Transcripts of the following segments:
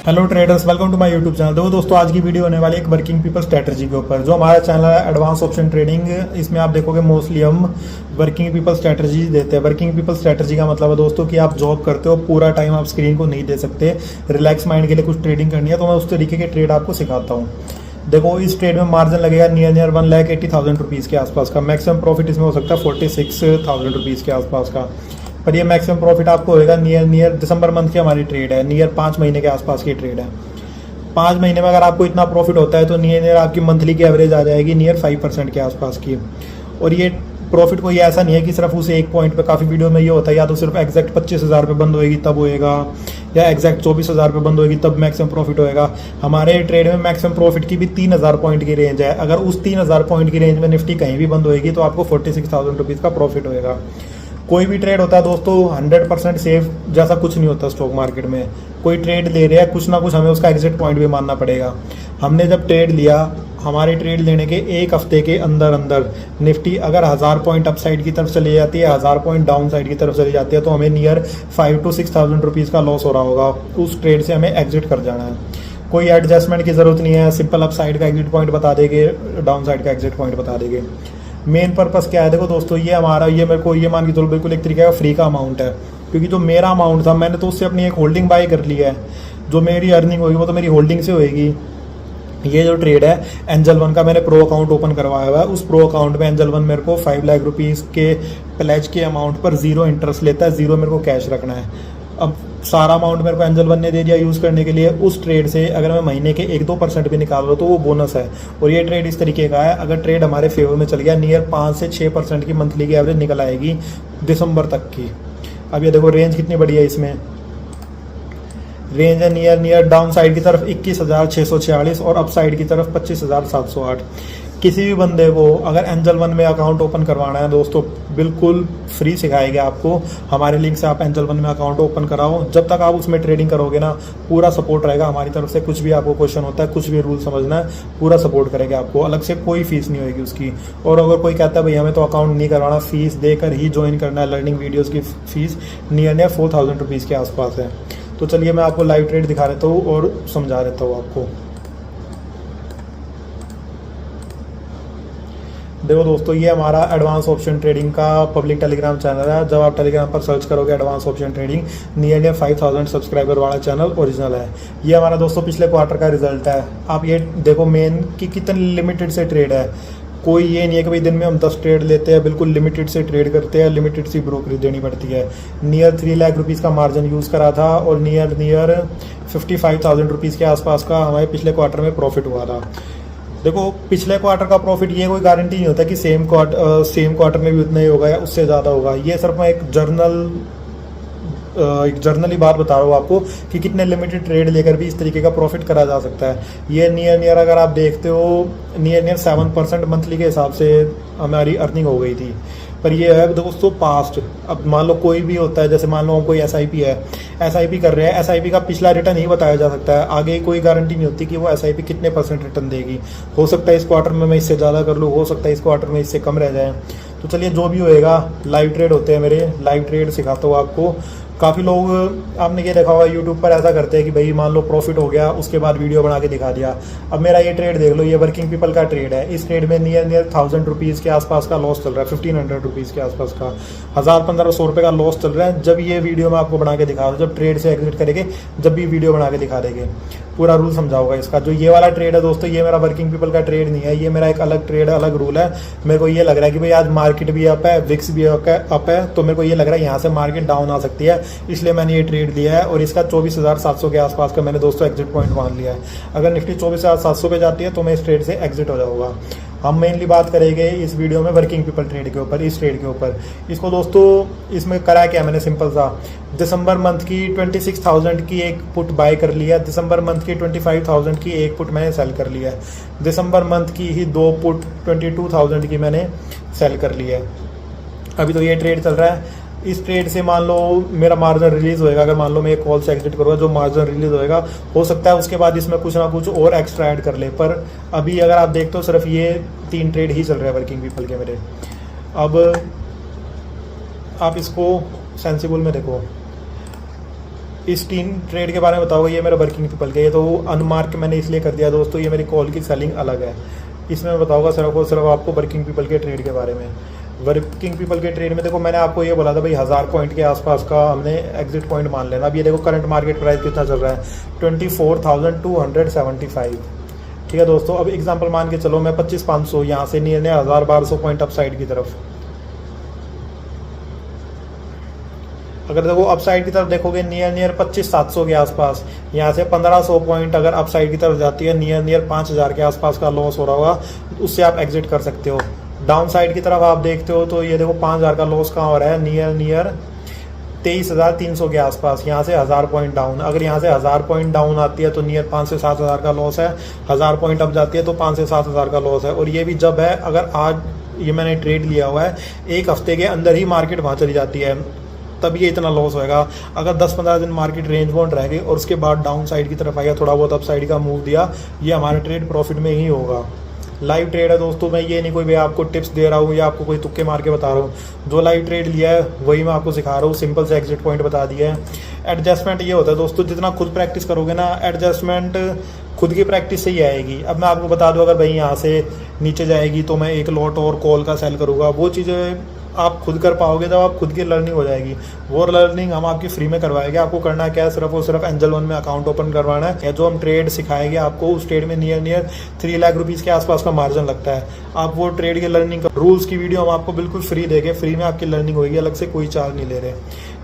Hello traders, welcome to my YouTube channel. देखो दोस्तों, आज की वीडियो होने वाली एक वर्किंग पीपल स्ट्रेटजी के ऊपर। जो हमारा चैनल है एडवांस ऑप्शन ट्रेडिंग, इसमें आप देखोगे मोस्टली हम वर्किंग पीपल स्ट्रेटजी देते हैं। वर्किंग पीपल स्ट्रेटजी का मतलब है दोस्तों कि आप जॉब करते हो, पूरा टाइम आप स्क्रीन को नहीं दे सकते, रिलैक्स माइंड के लिए कुछ ट्रेडिंग करनी है, तो मैं उस तरीके के ट्रेड आपको सिखाता हूँ। देखो, इस ट्रेड में मार्जिन लगेगा नियर 1,80,000 रुपीज़ के आसपास का। मैक्सिमम प्रॉफिट इसमें हो सकता है 46,000 रुपीज़ के आसपास का। पर ये मैक्सिमम प्रॉफिट आपको होएगा नियर दिसंबर मंथ की हमारी ट्रेड है, नियर 5 महीने के आसपास की ट्रेड है। 5 महीने में अगर आपको इतना प्रॉफिट होता है तो नियर आपकी मंथली की एवरेज आ जाएगी नियर 5% के आसपास की। और ये प्रॉफिट कोई ऐसा नहीं है कि सिर्फ उसे एक पॉइंट पे, काफ़ी वीडियो में ये होता है या तो सिर्फ एग्जैक्ट 25,000 पे बंद होएगी तब होएगा, या एग्जैक्ट 24,000 पे बंद होएगी तब मैक्सिमम प्रॉफिट होएगा। हमारे ट्रेड में मैक्सिमम प्रॉफिट की भी 3,000 पॉइंट की रेंज है। अगर उस 3,000 पॉइंट की रेंज में निफ्टी कहीं भी बंद होएगी तो आपको 46,000 रुपीज़ का प्रॉफिट होएगा। कोई भी ट्रेड होता है दोस्तों 100% सेफ जैसा कुछ नहीं होता स्टॉक मार्केट में। कोई ट्रेड ले रहे हैं, कुछ ना कुछ हमें उसका एग्जिट पॉइंट भी मानना पड़ेगा। हमने जब ट्रेड लिया, हमारे ट्रेड लेने के एक हफ्ते के अंदर अंदर निफ्टी अगर 1000 पॉइंट अपसाइड की तरफ चली जाती है, 1000 पॉइंट डाउन साइड की तरफ चली जाती है, तो हमें नियर 5,000 to 6,000 रुपीज़ का लॉस हो रहा होगा। उस ट्रेड से हमें एग्जिट कर जाना है। कोई एडजस्टमेंट की ज़रूरत नहीं है, सिंपल अप साइड का एग्जिट पॉइंट बता देंगे, डाउन साइड का एग्जिट पॉइंट बता देंगे। मेन पर्पस क्या है, देखो दोस्तों, ये हमारा, ये मेरे को ये मान के चलो बिल्कुल एक तरीके का फ्री का अमाउंट है, क्योंकि जो मेरा अमाउंट था मैंने तो उससे अपनी एक होल्डिंग बाय कर ली है। जो मेरी अर्निंग होगी वो तो मेरी होल्डिंग से होगी। ये जो ट्रेड है एंजल वन का, मैंने प्रो अकाउंट ओपन करवाया हुआ है। उस प्रो अकाउंट में एंजल वन मेरे को 5 लाख रुपीज़ के प्लेज के अमाउंट पर 0 इंटरेस्ट लेता है, 0 मेरे को कैश रखना है। अब सारा अमाउंट मेरे को एंजल वन ने दे दिया यूज़ करने के लिए। उस ट्रेड से अगर मैं महीने के 1-2% भी निकाल रहा हूँ तो वो बोनस है। और ये ट्रेड इस तरीके का है, अगर ट्रेड हमारे फेवर में चल गया नियर 5 से 6% की मंथली की एवरेज निकल आएगी दिसंबर तक की। अब ये देखो रेंज कितनी बड़ी है, इसमें रेंज है नियर डाउन साइड की तरफ 21,646 और अप साइड की तरफ 25,708। किसी भी बंदे को अगर एंजल वन में अकाउंट ओपन करवाना है दोस्तों, बिल्कुल फ्री सिखाएंगे आपको। हमारे लिंक से आप एंजल वन में अकाउंट ओपन कराओ। जब तक आप उसमें ट्रेडिंग करोगे ना, पूरा सपोर्ट रहेगा हमारी तरफ से। कुछ भी आपको क्वेश्चन होता है, कुछ भी रूल समझना है, पूरा सपोर्ट करेंगे आपको। अलग से कोई फीस नहीं होगी उसकी। और अगर कोई कहता है भाई हमें तो अकाउंट नहीं करवाना, फीस देकर ही ज्वाइन करना है, लर्निंग वीडियोज़ की फीस नियर 4,000 रुपीज़ के आसपास है। तो चलिए मैं आपको लाइव ट्रेड दिखा देता हूँ और समझा देता हूँ आपको। देखो दोस्तों, ये हमारा एडवांस ऑप्शन ट्रेडिंग का पब्लिक टेलीग्राम चैनल है। जब आप टेलीग्राम पर सर्च करोगे advance option trading, near 5,000 subscriber वाला चैनल ओरिजिनल है। ये हमारा दोस्तों पिछले क्वार्टर का रिजल्ट है। आप ये देखो मेन कि कितने लिमिटेड से ट्रेड है। कोई ये नहीं है कि भाई दिन में हम 10 ट्रेड लेते हैं, बिल्कुल लिमिटेड से ट्रेड करते हैं। लिमिटेड सी ब्रोकरेज देनी पड़ती है। नियर 3 लाख रुपीज़ का मार्जिन यूज़ करा था और नियर 55,000 रुपीज़ के आसपास का हमारे पिछले क्वार्टर में प्रॉफिट हुआ था। देखो, पिछले क्वार्टर का प्रॉफिट ये कोई गारंटी नहीं होता कि सेम क्वार्टर में भी उतना ही होगा या उससे ज़्यादा होगा। ये सिर्फ मैं एक जर्नली बात बता रहा हूँ आपको कि कितने लिमिटेड ट्रेड लेकर भी इस तरीके का प्रॉफिट करा जा सकता है। ये नियर अगर आप देखते हो नियर 7% मंथली के हिसाब से हमारी अर्निंग हो गई थी। पर ये है दोस्तों पास्ट। अब मान लो कोई भी होता है, जैसे मान लो हम कोई SIP है, SIP कर रहे हैं, SIP का पिछला रिटर्न ही बताया जा सकता है। आगे कोई गारंटी नहीं होती कि वो SIP कितने % रिटर्न देगी। हो सकता है इस क्वार्टर में मैं इससे ज़्यादा कर लूँ, हो सकता है इस क्वार्टर में इससे कम रह जाए। तो चलिए, जो भी होएगा, लाइव ट्रेड होते हैं मेरे, लाइव ट्रेड सिखाता हूँ आपको। काफ़ी लोग आपने ये देखा होगा यूट्यूब पर ऐसा करते हैं कि भाई मान लो प्रॉफिट हो गया, उसके बाद वीडियो बना के दिखा दिया। अब मेरा ये ट्रेड देख लो, ये वर्किंग पीपल का ट्रेड है। इस ट्रेड में नियर 1,000 रुपीज़ के आसपास का लॉस चल रहा है, 1,500 रुपीज़ के आसपास का, 1,000-1,500 रुपये का लॉस चल रहा है। जब ये वीडियो मैं आपको बना के दिखा दूँ, जब ट्रेड से एग्जिट करेंगे, जब भी वीडियो बना के दिखा देंगे, पूरा रूल समझाऊंगा इसका। जो ये वाला ट्रेड है दोस्तों, ये मेरा वर्किंग पीपल का ट्रेड नहीं है, ये मेरा एक अलग ट्रेड है, अलग रूल है। मेरे को ये लग रहा है कि भाई आज मार्केट भी अप है, विक्स भी अप है, तो मेरे को ये लग रहा है यहाँ से मार्केट डाउन आ सकती है, इसलिए मैंने ये ट्रेड लिया है। और इसका 24,700 के आसपास का मैंने दोस्तों एग्जिट पॉइंट मान लिया है। अगर निफ्टी 24,700 पे जाती है तो मैं इस ट्रेड से एग्जिट हो जाऊंगा। हम मेनली बात करेंगे इस वीडियो में वर्किंग पीपल ट्रेड के ऊपर, इस ट्रेड के ऊपर। इसको दोस्तों इसमें करा क्या मैंने, सिंपल सा, दिसंबर मंथ की 26,000 की एक पुट बाय कर लिया, दिसंबर मंथ की 25,000 की एक पुट मैंने सेल कर लिया है, दिसंबर मंथ की ही 2 पुट 22,000 की मैंने सेल कर लिया है। अभी तो ये ट्रेड चल रहा है। इस ट्रेड से मान लो मेरा मार्जिन रिलीज होएगा। अगर मान लो मैं एक कॉल से एग्जिट करूँगा, जो मार्जिन रिलीज होएगा, हो सकता है उसके बाद इसमें कुछ ना कुछ और एक्स्ट्रा ऐड कर ले। पर अभी अगर आप देखते हो सिर्फ ये 3 ट्रेड ही चल रहे हैं वर्किंग पीपल के मेरे। अब आप इसको सेंसिबल में देखो, इस 3 ट्रेड के बारे में बताओगे, ये मेरा वर्किंग पीपल के, ये तो अनमार्क मैंने इसलिए कर दिया दोस्तों, ये मेरी कॉल की सेलिंग अलग है। इसमें मैं बताऊंगा सिर्फ और सिर्फ आपको वर्किंग पीपल के ट्रेड के बारे में। वर्किंग पीपल के ट्रेड में देखो मैंने आपको ये बोला था भाई 1000 पॉइंट के आसपास का हमने एग्जिट पॉइंट मान लेना। अब ये देखो करंट मार्केट प्राइस कितना चल रहा है, 24,275। ठीक है दोस्तों, अब एग्जांपल मान के चलो मैं 25,500 यहाँ से नियर 1000-1200 पॉइंट अप साइड की तरफ, अगर देखो अप साइड की तरफ देखोगे नियर 25,700 के आसपास, यहाँ से 1500 पॉइंट अगर अप साइड की तरफ जाती है नियर 5000 के आसपास का लॉस हो रहा होगा, उससे आप एग्जिट कर सकते हो। डाउन साइड की तरफ आप देखते हो तो ये देखो 5000 का लॉस कहाँ हो रहा है, नियर 23,300 के आसपास, यहाँ से 1000 पॉइंट डाउन। अगर यहाँ से 1000 पॉइंट डाउन आती है तो नियर 5 से 7,000 का लॉस है, 1000 पॉइंट अप जाती है तो 5 से 7,000 का लॉस है। और ये भी जब है अगर आज ये मैंने ट्रेड लिया हुआ है, एक हफ्ते के अंदर ही मार्केट वहाँ चली जाती है, तब ये इतना लॉस होएगा। अगर 10-15 दिन मार्केट रेंज बाउंड रह गई और उसके बाद डाउन साइड की तरफ आया, थोड़ा बहुत अप साइड का मूव दिया, ये हमारा ट्रेड प्रॉफिट में ही होगा। लाइव ट्रेड है दोस्तों, मैं ये नहीं कोई भी आपको टिप्स दे रहा हूँ या आपको कोई तुक्के मार के बता रहा हूँ। जो लाइव ट्रेड लिया है वही मैं आपको सिखा रहा हूँ, सिंपल से एग्जिट पॉइंट बता दिया है। एडजस्टमेंट ये होता है दोस्तों, जितना खुद प्रैक्टिस करोगे ना, एडजस्टमेंट खुद की प्रैक्टिस से ही आएगी। अब मैं आपको बता दूं, अगर भाई यहाँ से नीचे जाएगी तो मैं एक लॉट और कॉल का सेल करूँगा, वो चीज़ें आप खुद कर पाओगे जब आप खुद की लर्निंग हो जाएगी। वो लर्निंग हम आपकी फ्री में करवाएंगे। आपको करना क्या है, सिर्फ और सिर्फ एंजल वन में अकाउंट ओपन करवाना है। जो हम ट्रेड सिखाएंगे आपको, उस ट्रेड में नियर 3 लाख रुपीज़ के आसपास का मार्जिन लगता है। आप वो ट्रेड की लर्निंग रूल्स की वीडियो हम आपको बिल्कुल फ्री देंगे, फ्री में आपकी लर्निंग होगी, अलग से कोई चार्ज नहीं ले रहे।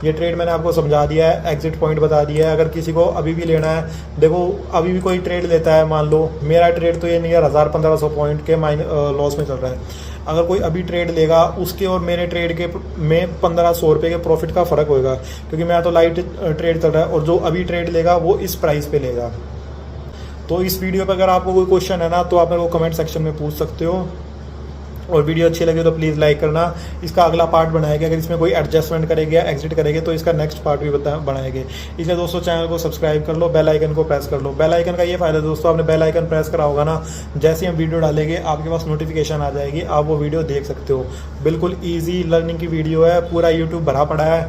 ये ट्रेड मैंने आपको समझा दिया है, एग्जिट पॉइंट बता दिया है। अगर किसी को अभी भी लेना है, देखो अभी भी कोई ट्रेड लेता है, मान लो मेरा ट्रेड तो ये नियर 1000-1500 पॉइंट के लॉस में चल रहा है। अगर कोई अभी ट्रेड लेगा, उसके और मेरे ट्रेड के में 1500 रुपये के प्रॉफिट का फ़र्क होगा, क्योंकि मेरा तो लाइट ट्रेड चल रहा है और जो अभी ट्रेड लेगा वो इस प्राइस पे लेगा। तो इस वीडियो पे अगर आपको कोई क्वेश्चन है ना, तो आप मेरे को कमेंट सेक्शन में पूछ सकते हो। और वीडियो अच्छी लगे तो प्लीज़ लाइक करना। इसका अगला पार्ट बनाएंगे, अगर इसमें कोई एडजस्टमेंट करेंगे या एग्जिट करेंगे तो इसका नेक्स्ट पार्ट भी बनाएंगे। इसलिए दोस्तों चैनल को सब्सक्राइब कर लो, बेल आइकन को प्रेस कर लो। बेल आइकन का ये फायदा दोस्तों, आपने बेल आइकन प्रेस करा होगा ना, जैसे हम वीडियो डालेंगे आपके पास नोटिफिकेशन आ जाएगी, आप वो वीडियो देख सकते हो। बिल्कुल ईजी लर्निंग की वीडियो है, पूरा यूट्यूब भरा पड़ा है।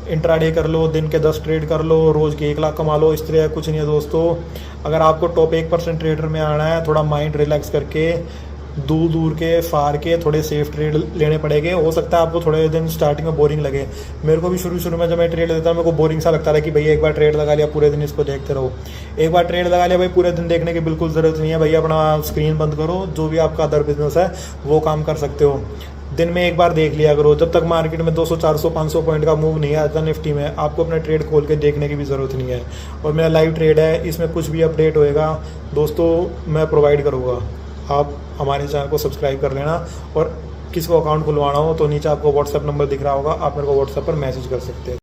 इंट्राडे कर लो, दिन के 10 ट्रेड कर लो, रोज़ के 1 लाख कमा लो, इस तरह कुछ नहीं है दोस्तों। अगर आपको टॉप 1% ट्रेडर में आना है, थोड़ा माइंड रिलैक्स करके, दूर के फार के थोड़े सेफ ट्रेड लेने पड़ेंगे। हो सकता है आपको थोड़े दिन स्टार्टिंग में बोरिंग लगे, मेरे को भी शुरू में जब मैं ट्रेड लेता था मेरे को बोरिंग सा लगता था कि भैया एक बार ट्रेड लगा लिया पूरे दिन इसको देखते रहो। एक बार ट्रेड लगा लिया भाई, पूरे दिन देखने की बिल्कुल ज़रूरत नहीं है भैया, अपना स्क्रीन बंद करो, जो भी आपका अदर बिजनेस है वो काम कर सकते हो। दिन में एक बार देख लिया करो, जब तक मार्केट में 200, 400, 500 पॉइंट का मूव नहीं आता निफ्टी में, आपको अपना ट्रेड खोल के देखने की भी ज़रूरत नहीं है। और मेरा लाइव ट्रेड है, इसमें कुछ भी अपडेट होएगा दोस्तों मैं प्रोवाइड करूँगा। आप हमारे चैनल को सब्सक्राइब कर लेना, और किसी को अकाउंट खुलवाना हो तो नीचे आपको व्हाट्सएप नंबर दिख रहा होगा, आप मेरे को व्हाट्सएप पर मैसेज कर सकते हैं।